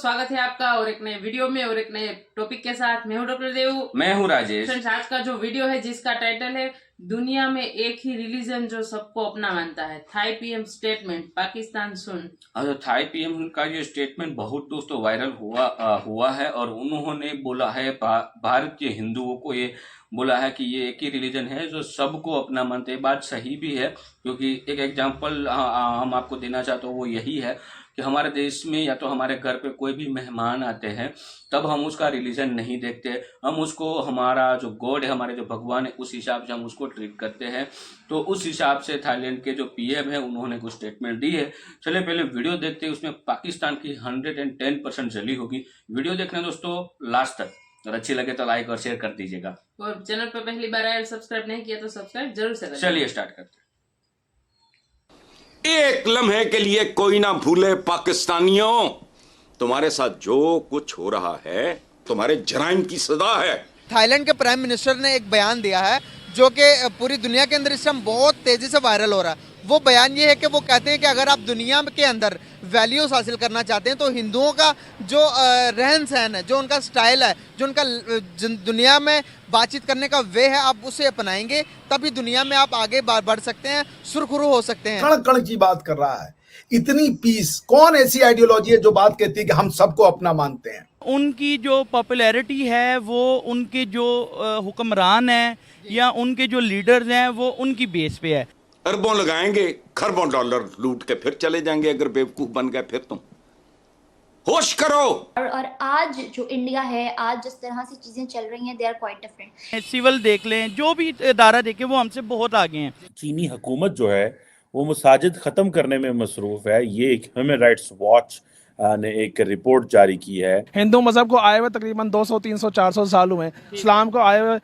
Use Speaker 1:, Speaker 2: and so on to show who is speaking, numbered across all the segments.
Speaker 1: स्वागत है आपका और एक नए वीडियो में और एक नए टॉपिक के साथ। मैं हूं डॉक्टर देव।
Speaker 2: मैं हूं राजेश।
Speaker 1: फ्रेंड्स, आज का जो वीडियो है जिसका टाइटल है दुनिया में एक ही रिलीजन जो सबको अपना मानता है, थाई पीएम स्टेटमेंट पाकिस्तान सुन।
Speaker 2: तो थाई पीएम का ये स्टेटमेंट बहुत दोस्तों वायरल हुआ है और उन्होंने बोला है भारत के हिंदुओं को ये बोला है कि ये एक ही रिलीजन है जो सबको अपना मानते हैं। बात सही भी है, क्योंकि एक एग्जांपल हम आपको देना चाहते हो वो यही है कि हमारे देश में या तो हमारे घर पे कोई भी मेहमान आते हैं तब हम उसका रिलीजन नहीं देखते, हम उसको हमारा जो गॉड है, हमारे जो भगवान है, उस हिसाब से हम उसको ट्रीट करते हैं। तो उस हिसाब से थाईलैंड के जो पीएम है उन्होंने कुछ स्टेटमेंट दी है। चले पहले वीडियो देखते हैं, उसमें पाकिस्तान की 110% जली होगी। वीडियो देखना दोस्तों लास्ट तक, अगर अच्छी लगे तो लाइक और शेयर कर दीजिएगा
Speaker 1: और चैनल पर पहली बार आए और सब्सक्राइब नहीं किया तो सब्सक्राइब जरूर से करें।
Speaker 2: चलिए स्टार्ट करते हैं।
Speaker 3: एक लम्हे के लिए कोई ना भूले पाकिस्तानियों, तुम्हारे साथ जो कुछ हो रहा है तुम्हारे जराइम की सजा है।
Speaker 4: थाईलैंड के प्राइम मिनिस्टर ने एक बयान दिया है जो कि पूरी दुनिया के अंदर इस टाइम बहुत तेजी से वायरल हो रहा है। वो बयान ये है कि वो कहते हैं कि अगर आप दुनिया के अंदर वैल्यूज हासिल करना चाहते हैं तो हिंदुओं का जो रहन सहन है, जो उनका स्टाइल है, जो उनका दुनिया में बातचीत करने का वे है, आप उसे अपनाएंगे तभी दुनिया में आप आगे बढ़ सकते हैं, सुरखुरू हो सकते हैं।
Speaker 5: कण कण की बात कर रहा है, इतनी पीस। कौन ऐसी आइडियोलॉजी है जो बात कहती है कि हम सबको अपना मानते हैं?
Speaker 6: उनकी जो पॉपुलैरिटी है वो उनके जो हुक्मरान हैं या उनके जो लीडर्स हैं वो उनकी बेस पे है।
Speaker 3: अरबों लगाएंगे, खरबों डॉलर लूट के फिर चले जाएंगे अगर बेवकूफ बन गए फिर तुम। होश करो।
Speaker 7: और आज जो इंडिया है, आज जिस तरह से चीजें चल रही हैं, they are quite different.
Speaker 6: Civil देख लें, जो भी इदारा देखें, वो हमसे बहुत आगे हैं।
Speaker 8: चीनी हुकूमत जो है वो मसाजिद ख़त्म करने में मसरूफ़ है। ये एक ह्यूमन राइट्स वॉच ने एक रिपोर्ट जारी की है।
Speaker 9: हिंदू मजहब को आए हुए तकरीबन 200, 300, 400 साल हुए। इस्लाम को आए हुए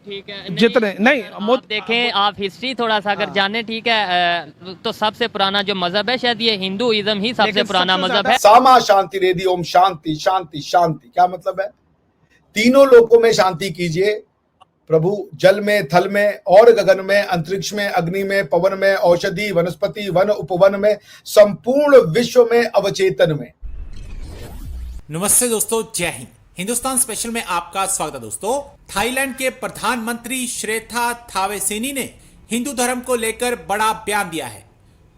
Speaker 10: ठीक है,
Speaker 9: जितने नहीं
Speaker 10: आप देखें, आप हिस्ट्री थोड़ा सा अगर जाने, ठीक है, तो सबसे पुराना जो मजहब है शायद ये हिंदुइज्म ही सबसे पुराना मजहब है।
Speaker 5: सामा शांति रेदी ओम शांति शांति शांति। क्या मतलब है? तीनों लोकों में शांति कीजिए प्रभु, जल में, थल में और गगन में, अंतरिक्ष में, अग्नि में, पवन में, औषधि, वनस्पति, वन, उपवन में, संपूर्ण विश्व में, अवचेतन में।
Speaker 11: नमस्ते दोस्तों, जय हिंद। हिंदुस्तान स्पेशल में आपका स्वागत है दोस्तों। थाईलैंड के प्रधानमंत्री श्रेथा थावेसेनी ने हिंदू धर्म को लेकर बड़ा बयान दिया है।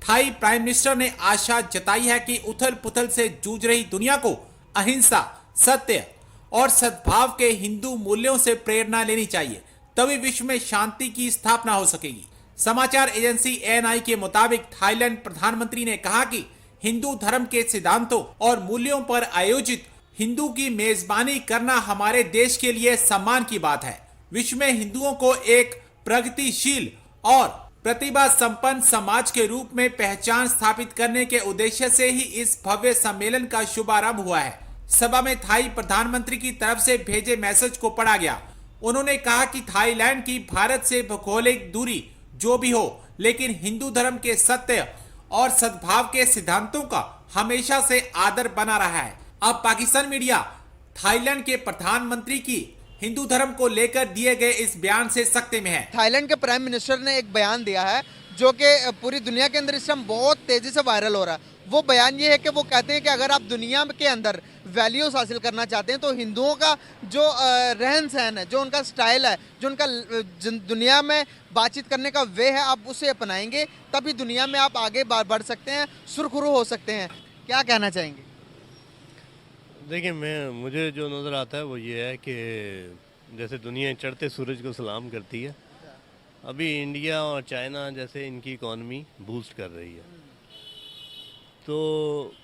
Speaker 11: थाई प्राइम मिनिस्टर ने आशा जताई है कि उथल पुथल से जूझ रही दुनिया को अहिंसा, सत्य और सद्भाव के हिंदू मूल्यों से प्रेरणा लेनी चाहिए, तभी विश्व में शांति की स्थापना हो सकेगी। समाचार एजेंसी एएनआई के मुताबिक थाईलैंड प्रधानमंत्री ने कहा कि हिंदू धर्म के सिद्धांतों और मूल्यों पर आयोजित हिंदू की मेजबानी करना हमारे देश के लिए सम्मान की बात है। विश्व में हिंदुओं को एक प्रगतिशील और प्रतिभा संपन्न समाज के रूप में पहचान स्थापित करने के उद्देश्य से ही इस भव्य सम्मेलन का शुभारंभ हुआ है। सभा में थाई प्रधानमंत्री की तरफ से भेजे मैसेज को पढ़ा गया। उन्होंने कहा कि थाईलैंड की भारत से भौगोलिक दूरी जो भी हो, लेकिन हिंदू धर्म के सत्य और सद्भाव के सिद्धांतों का हमेशा से आदर बना रहा है। अब पाकिस्तान मीडिया थाईलैंड के प्रधानमंत्री की हिंदू धर्म को लेकर दिए गए इस बयान से सख्ते में है।
Speaker 4: थाईलैंड के प्राइम मिनिस्टर ने एक बयान दिया है जो कि पूरी दुनिया के अंदर इस टाइम बहुत तेजी से वायरल हो रहा है। वो बयान ये है कि वो कहते हैं कि अगर आप दुनिया के अंदर वैल्यूज हासिल करना चाहते हैं तो हिंदुओं का जो रहन सहन है, जो उनका स्टाइल है, जो उनका दुनिया में बातचीत करने का वे है, आप उसे अपनाएंगे तभी दुनिया में आप आगे बढ़ सकते हैं, सुरखुरू हो सकते हैं। क्या कहना चाहेंगे?
Speaker 12: देखिए, मुझे जो नज़र आता है वो ये है कि जैसे दुनिया चढ़ते सूरज को सलाम करती है, अभी इंडिया और चाइना जैसे इनकी इकॉनमी बूस्ट कर रही है, तो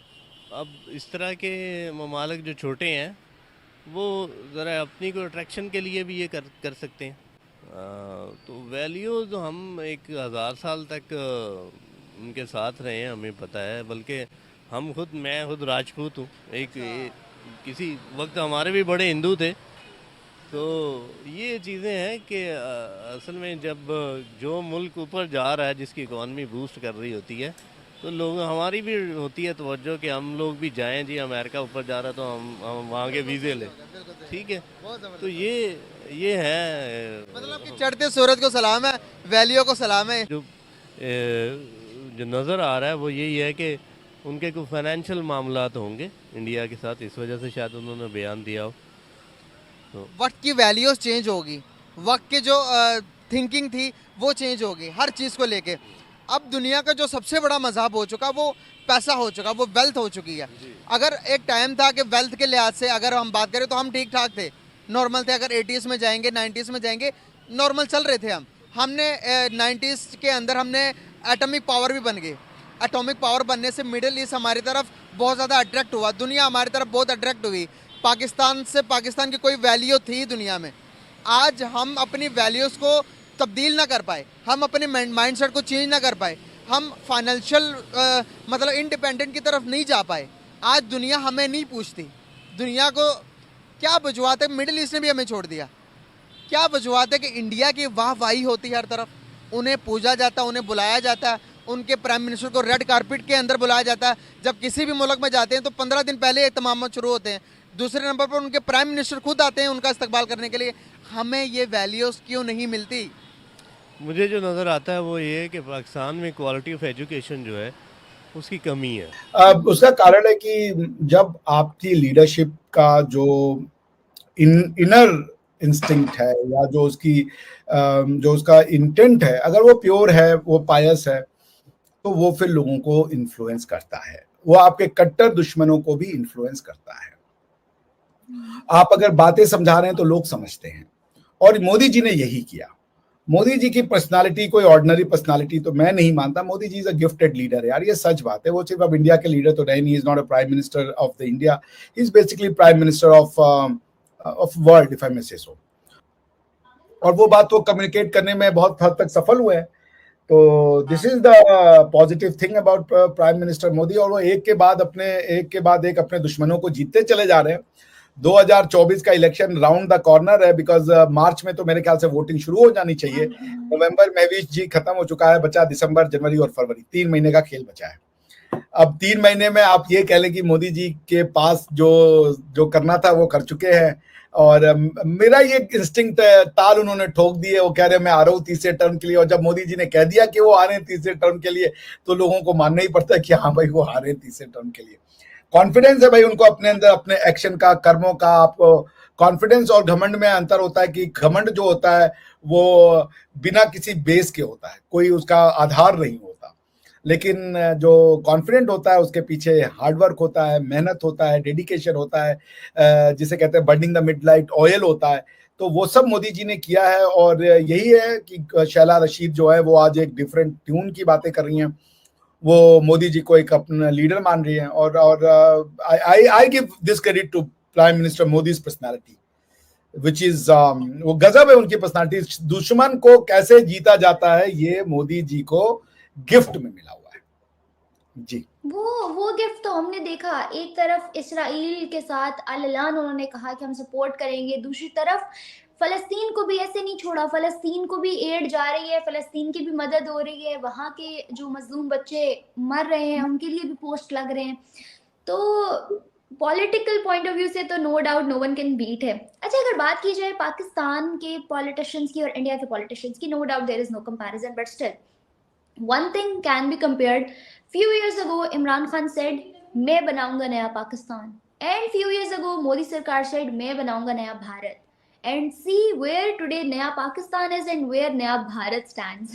Speaker 12: अब इस तरह के ममालिक जो छोटे हैं वो ज़रा अपनी को अट्रैक्शन के लिए भी ये कर सकते हैं। तो वैल्यूज़ हम 1000 साल तक उनके साथ रहे हैं, हमें पता है। बल्कि मैं खुद राजपूत हूँ। किसी वक्त हमारे भी बड़े हिंदू थे। तो ये चीज़ें हैं कि असल में जब जो मुल्क ऊपर जा रहा है, जिसकी इकॉनमी बूस्ट कर रही होती है, तो लोग हमारी भी होती है तवज्जो कि हम लोग भी जाएं। जी, अमेरिका ऊपर जा रहा है तो हम वहाँ के वीज़े लें, ठीक है। तो ये है,
Speaker 4: मतलब कि चढ़ते सूरज को सलाम है, वैल्यू को सलाम है।
Speaker 12: जो नज़र आ रहा है वो यही है कि उनके कुछ फाइनेंशियल मामलात होंगे इंडिया के साथ, इस वजह से शायद उन्होंने बयान दिया हो। तो
Speaker 4: वक्त की वैल्यूज चेंज होगी, वक्त की जो थिंकिंग थी वो चेंज होगी हर चीज़ को लेके। अब दुनिया का जो सबसे बड़ा मजहब हो चुका वो पैसा हो चुका, वो वेल्थ हो चुकी है। अगर एक टाइम था कि वेल्थ के लिहाज से अगर हम बात करें तो हम ठीक ठाक थे, नॉर्मल थे। अगर 80s में जाएंगे 90s में जाएंगे नॉर्मल चल रहे थे हमने 90s के अंदर हमने एटॉमिक पावर भी बन गए। एटॉमिक पावर बनने से मिडिल ईस्ट हमारी तरफ बहुत ज़्यादा अट्रैक्ट हुआ, दुनिया हमारी तरफ बहुत अट्रैक्ट हुई। पाकिस्तान की कोई वैल्यू थी दुनिया में, आज हम अपनी वैल्यूज़ को तब्दील ना कर पाए, हम अपने माइंडसेट को चेंज ना कर पाए, हम फाइनेंशियल मतलब इंडिपेंडेंट की तरफ नहीं जा पाए। आज दुनिया हमें नहीं पूछती, दुनिया को क्या वजूहत है, मिडिल ईस्ट ने भी हमें छोड़ दिया। क्या वजूहत है कि इंडिया की वाहवाही होती है हर तरफ, उन्हें पूजा जाता है, उन्हें बुलाया जाता है, उनके प्राइम मिनिस्टर को रेड कारपेट के अंदर बुलाया जाता है। जब किसी भी मुल्क में जाते हैं तो 15 दिन पहले एहतमाम शुरू होते हैं। दूसरे नंबर पर उनके प्राइम मिनिस्टर खुद आते हैं उनका इस्तकबाल करने के लिए। हमें ये वैल्यूज़ क्यों नहीं मिलती?
Speaker 12: मुझे जो नज़र आता है वो ये है कि पाकिस्तान में क्वालिटी ऑफ एजुकेशन जो है उसकी कमी है।
Speaker 5: अब उसका कारण है कि जब आपकी लीडरशिप का जो इनर इंस्टिंक्ट है या जो उसका इंटेंट है, अगर वो प्योर है, वो पायस है, तो वो फिर लोगों को इन्फ्लुएंस करता है, वो आपके कट्टर दुश्मनों को भी इन्फ्लुएंस करता है। आप अगर बातें समझा रहे हैं तो लोग समझते हैं, और मोदी जी ने यही किया। मोदी जी की पर्सनालिटी कोई ऑर्डिनरी पर्सनालिटी तो मैं नहीं मानता। Modi ji is a gifted leader है यार, ये सच बात है। वो सिर्फ अब इंडिया के लीडर तो नहीं, he is not a prime minister of the India, he is basically prime minister of world, if I may say so. और वो बात वो कम्युनिकेट करने में बहुत हद तक सफल हुए हैं। तो this is the positive thing about prime minister Modi. और वो एक के बाद एक अपने दुश्मनों को जीतते चले जा रहे हैं। 2024 का इलेक्शन राउंड द कॉर्नर है, बिकॉज मार्च में तो मेरे ख्याल से वोटिंग शुरू हो जानी चाहिए। नवंबर में भी जी खत्म हो चुका है, बचा दिसंबर, जनवरी और फरवरी, 3 महीने का खेल बचा है। अब 3 महीने में आप ये कह लें कि मोदी जी के पास जो करना था वो कर चुके हैं। और मेरा ये इंस्टिंक्ट ताल उन्होंने ठोक दी है। वो कह रहे हैं मैं आ रहा हूँ तीसरे टर्म के लिए, और जब मोदी जी ने कह दिया कि वो आ रहे हैं तीसरे टर्म के लिए तो लोगों को मानना ही पड़ता है कि हाँ भाई वो आ रहे हैं तीसरे टर्म के लिए। कॉन्फिडेंस है भाई उनको अपने अंदर, अपने एक्शन का, कर्मों का। आपको कॉन्फिडेंस और घमंड में अंतर होता है कि घमंड जो होता है वो बिना किसी बेस के होता है, कोई उसका आधार नहीं होता। लेकिन जो कॉन्फिडेंट होता है उसके पीछे हार्डवर्क होता है, मेहनत होता है, डेडिकेशन होता है, जिसे कहते हैं बर्निंग द मिडनाइट ऑयल होता है। तो वो सब मोदी जी ने किया है। और यही है कि शैला रशीद जो है वो आज एक डिफरेंट ट्यून की बातें कर रही हैं, वो मोदी जी को एक अपना लीडर मान रही हैं। और I give this credit to prime minister Modi's personality, which is वो गजब है उनकी पर्सनालिटी। दुश्मन को कैसे जीता जाता है ये मोदी जी को गिफ्ट में मिला हुआ है जी।
Speaker 7: वो गिफ्ट तो हमने देखा। एक तरफ इसराइल के साथ अल-ऐलान उन्होंने कहा कि हम सपोर्ट करेंगे, दूसरी तरफ फलस्तीन को भी ऐसे नहीं छोड़ा, फलस्तीन को भी एड जा रही है, फलस्तीन की भी मदद हो रही है, वहाँ के जो मजलूम बच्चे मर रहे हैं उनके लिए भी पोस्ट लग रहे हैं। तो पॉलिटिकल पॉइंट ऑफ व्यू से तो no doubt no one can beat है। अच्छा, अगर बात की जाए पाकिस्तान के पॉलिटिशियंस की और इंडिया के पॉलिटिशियंस की, no doubt there is no comparison, but still one thing can be compared. Few years ago Imran Khan said मैं बनाऊंगा नया Pakistan, and few years ago Modi सरकार said मैं बनाऊंगा नया Bharat, and see where today नया पाकिस्तान is and where नया Bharat stands.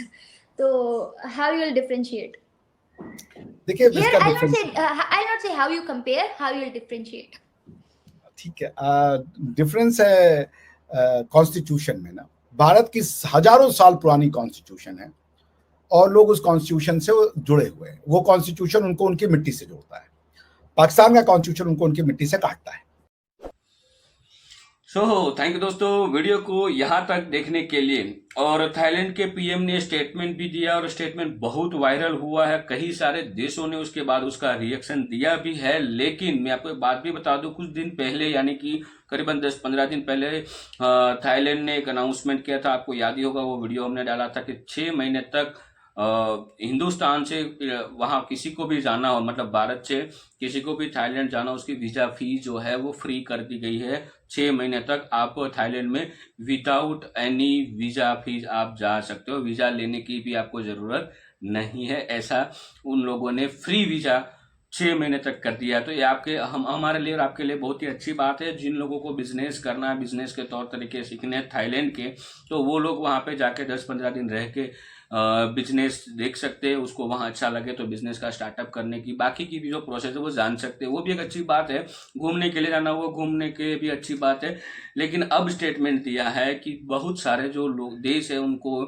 Speaker 7: तो how you will differentiate?
Speaker 5: देखिए
Speaker 7: Here I'll not say how you compare, how you will differentiate.
Speaker 5: ठीक है, डिफरेंस है कॉन्स्टिट्यूशन में ना। भारत की हजारों साल पुरानी कॉन्स्टिट्यूशन है और लोग उस कॉन्स्टिट्यूशन से जुड़े हुए हैं। वो कॉन्स्टिट्यूशन उनको उनकी मिट्टी से जोड़ता है। पाकिस्तान का कॉन्स्टिट्यूशन उनको उनकी मिट्टी से काटता है।
Speaker 2: थैंक यू दोस्तों वीडियो को यहाँ तक देखने के लिए। और थाईलैंड के पीएम ने स्टेटमेंट भी दिया और स्टेटमेंट बहुत वायरल हुआ है। कई सारे देशों ने उसके बाद उसका रिएक्शन दिया भी है। लेकिन मैं आपको एक बात भी बता दूं, कुछ दिन पहले यानी कि करीबन 10-15 दिन पहले थाईलैंड ने एक अनाउंसमेंट किया था। आपको याद ही होगा, वो वीडियो हमने डाला था कि 6 महीने तक हिंदुस्तान से वहाँ किसी को भी जाना हो, मतलब भारत से किसी को भी थाईलैंड जाना, उसकी वीज़ा फीस जो है वो फ्री कर दी गई है। 6 महीने तक आप थाईलैंड में विदाउट एनी वीज़ा फीस आप जा सकते हो। वीज़ा लेने की भी आपको ज़रूरत नहीं है। ऐसा उन लोगों ने फ्री वीज़ा 6 महीने तक कर दिया। तो ये आपके हमारे लिए और आपके लिए बहुत ही अच्छी बात है। जिन लोगों को बिजनेस करना है, बिजनेस के तौर तरीके सीखने हैं थाईलैंड के, तो वो लोग वहाँ पे जाके 10-15 दिन रह के बिजनेस देख सकते हैं। उसको वहाँ अच्छा लगे तो बिजनेस का स्टार्टअप करने की बाकी की भी जो प्रोसेस है वो जान सकते हैं। वो भी एक अच्छी बात है। घूमने के लिए जाना हुआ, घूमने के भी अच्छी बात है। लेकिन अब स्टेटमेंट दिया है कि बहुत सारे जो लोग देश है उनको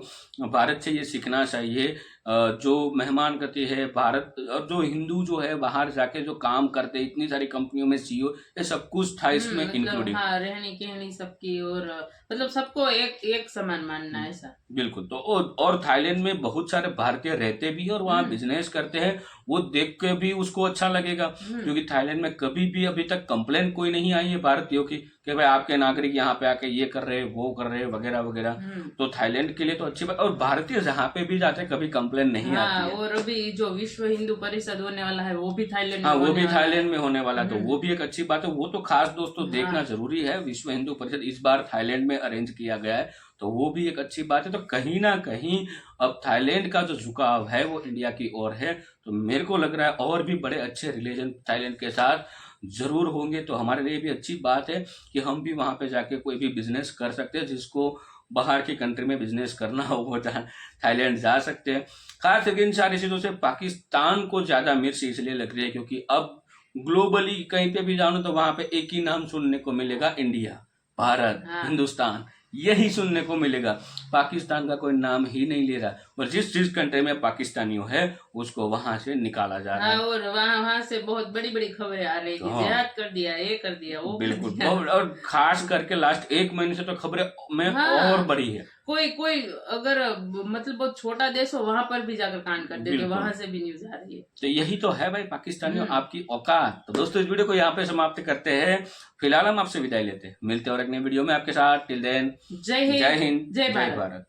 Speaker 2: भारत से ये सीखना चाहिए। जो मेहमान गति है भारत, और जो हिंदू जो है बाहर जाके जो काम करते हैं, इतनी सारी कंपनियों में सीईओ, ये सब कुछ था इसमें इंक्लूडिंग।
Speaker 1: हाँ, रहनी कहनी सबकी, और मतलब सबको एक समान मानना है ऐसा।
Speaker 2: बिल्कुल। तो और थाईलैंड में बहुत सारे भारतीय रहते भी हैं और वहाँ बिजनेस करते हैं। वो देख के भी उसको अच्छा लगेगा, क्योंकि थाईलैंड में कभी भी अभी तक कंप्लेन कोई नहीं आई है भारतीयों की कि भाई आपके नागरिक यहाँ पे आके ये कर रहे, वो कर रहे, वगैरह वगैरह। तो थाईलैंड के लिए तो अच्छी बात। और भारतीय जहाँ पे भी जाते कभी कंप्लेन नहीं आती है।
Speaker 1: और अभी जो विश्व हिंदू परिषद होने वाला है वो भी थाईलैंड
Speaker 2: हाँ, वो भी थाईलैंड में होने वाला, तो वो भी एक अच्छी बात है। वो तो खास दोस्तों देखना जरूरी है। विश्व हिंदू परिषद इस बार थाईलैंड में अरेंज किया गया है, तो वो भी एक अच्छी बात है। तो कहीं ना कहीं अब थाईलैंड का जो झुकाव है वो इंडिया की ओर है। तो मेरे को लग रहा है और भी बड़े अच्छे रिलेशन थाईलैंड के साथ जरूर होंगे। तो हमारे लिए भी अच्छी बात है कि हम भी वहां पे जाके कोई भी बिजनेस कर सकते हैं। जिसको बाहर की कंट्री में बिजनेस करना हो वो थाईलैंड जा सकते हैं। खास करके इन सारी चीजों से पाकिस्तान को ज्यादा मिर्च इसलिए लग रही है क्योंकि अब ग्लोबली कहीं पे भी जानो तो वहां पे एक ही नाम सुनने को मिलेगा, इंडिया, भारत, हिंदुस्तान, यही सुनने को मिलेगा। पाकिस्तान का कोई नाम ही नहीं ले रहा। और जिस कंट्री में पाकिस्तानियों है उसको वहां से निकाला जा रहा है।
Speaker 1: और वहाँ से बहुत बड़ी बड़ी खबरें आ रही है, जिहाद कर दिया, ये कर दिया, वो
Speaker 2: बिल्कुल। और खास करके लास्ट 1 महीने से तो खबरें में और बड़ी है।
Speaker 1: कोई अगर मतलब बहुत छोटा देश हो वहां पर भी जाकर कांड कर देते, वहां से भी न्यूज आ रही है।
Speaker 2: तो यही तो है भाई पाकिस्तानियों आपकी औकात। तो दोस्तों इस वीडियो को यहाँ पे समाप्त करते हैं। फिलहाल हम आपसे विदाई लेते हैं। मिलते हैं और एक नए वीडियो में आपके साथ। टिल देन,
Speaker 1: जय हिंद,
Speaker 2: जय भारत।